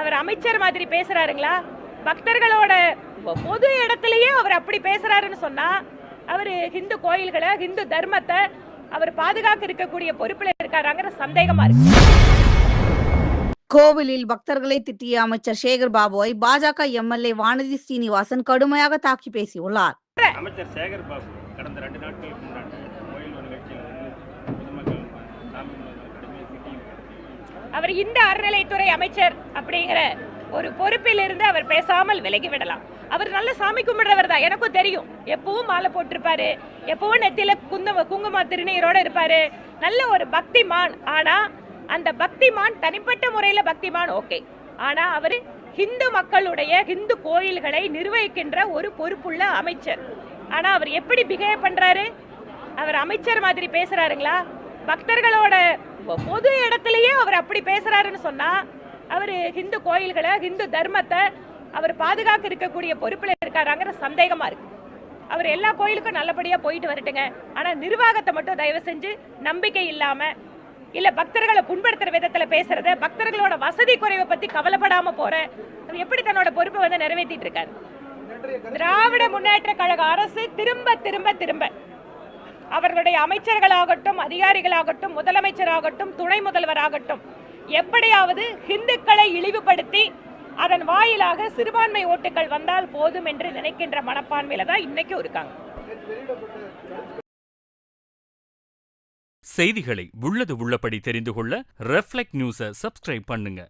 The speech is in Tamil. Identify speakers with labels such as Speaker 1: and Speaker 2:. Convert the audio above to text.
Speaker 1: அவர் அமைச்சர் மாதிரி பேசுறாருங்களா? பக்தர்களோட பொது இடத்துலயே அவர் அப்படி பேசுறாருன்னு சொன்னா அவர் ஹிந்து கோயில்களை, ஹிந்து தர்மத்தை அவர் பாதுகாக்க இருக்கக்கூடிய பொறுப்புல இருக்காராங்கிற சந்தேகமா இருக்கு.
Speaker 2: கோவிலில் பக்தர்களை திட்டிய அமைச்சர் சேகர் பாபுவை பாஜக எம்எல்ஏ வானதி சீனிவாசன் கடுமையாக தாக்கி பேசியுள்ளார்.
Speaker 3: அமைச்சர் சேகர் பாபு கடந்த 2 நாட்களுக்கு முன்னாடி கோயில் நிகழ்ச்சியில் பொதுமக்கள்
Speaker 1: அவர் இந்து அறநிலைத்துறை அமைச்சர் அப்படிங்கிற ஒரு பொறுப்பில் இருந்து அவர் பேசாமல் விலகி விடலாம். அவர் நல்ல சாமி கும்பிடுறவர் தான், எனக்கும் தெரியும். எப்பவும் மாலை போட்டிருப்பாரு, எப்பவும் நெத்தியில குங்கும திருநீரோட இருப்பாரு. நல்ல ஒரு பக்திமான். ஆனா அந்த பக்திமான் தனிப்பட்ட முறையில பக்திமான் ஓகே. ஆனா அவரு ஹிந்து மக்களுடைய ஹிந்து கோயில்களை நிர்வகிக்கின்ற ஒரு பொறுப்புள்ள அமைச்சர். ஆனா அவர் எப்படி பிஹேவ் பண்றாரு? அவர் அமைச்சர் மாதிரி பேசுறாருங்களா? பக்தர்களோட பொது இடத்துலயே அவர் அப்படி பேசுறாருன்னு சொன்னா அவர் ஹிந்து கோயில்களை, ஹிந்து தர்மத்தை அவர் பாதுகாக்க இருக்கக்கூடிய பொறுப்புல இருக்காராங்கிற சந்தேகமா இருக்கு. அவர் எல்லா கோயிலுக்கும் நல்லபடியா போயிட்டு வரட்டுங்க. ஆனா நிர்வாகத்தை மட்டும் தயவு செஞ்சு நம்பிக்கை இல்லாம இல்ல பக்தர்களை புண்படுத்துற விதத்துல பேசுறத, பக்தர்களோட வசதி குறைவை பத்தி கவலைப்படாம போற அவர் எப்படி தன்னோட பொறுப்பை நிறைவேற்றிட்டு இருக்காரு? திராவிட முன்னேற்ற கழக அரசு திரும்ப திரும்ப திரும்ப அவர்களுடைய அமைச்சர்களாகட்டும், அதிகாரிகளாகட்டும், முதலமைச்சராகட்டும், துணை முதல்வராகட்டும் எப்படியாவது இந்துக்களை இழிவுபடுத்தி அதன் வாயிலாக சிறுபான்மை ஓட்டுகள் வந்தால் போதும் என்று நினைக்கின்ற மனப்பான்மையில தான் இன்னைக்கும் இருக்காங்க.
Speaker 4: செய்திகளை உள்ளது உள்ளபடி தெரிந்து கொள்ள ரெஃப்ளெக்ட் நியூஸை சப்ஸ்கிரைப் பண்ணுங்க.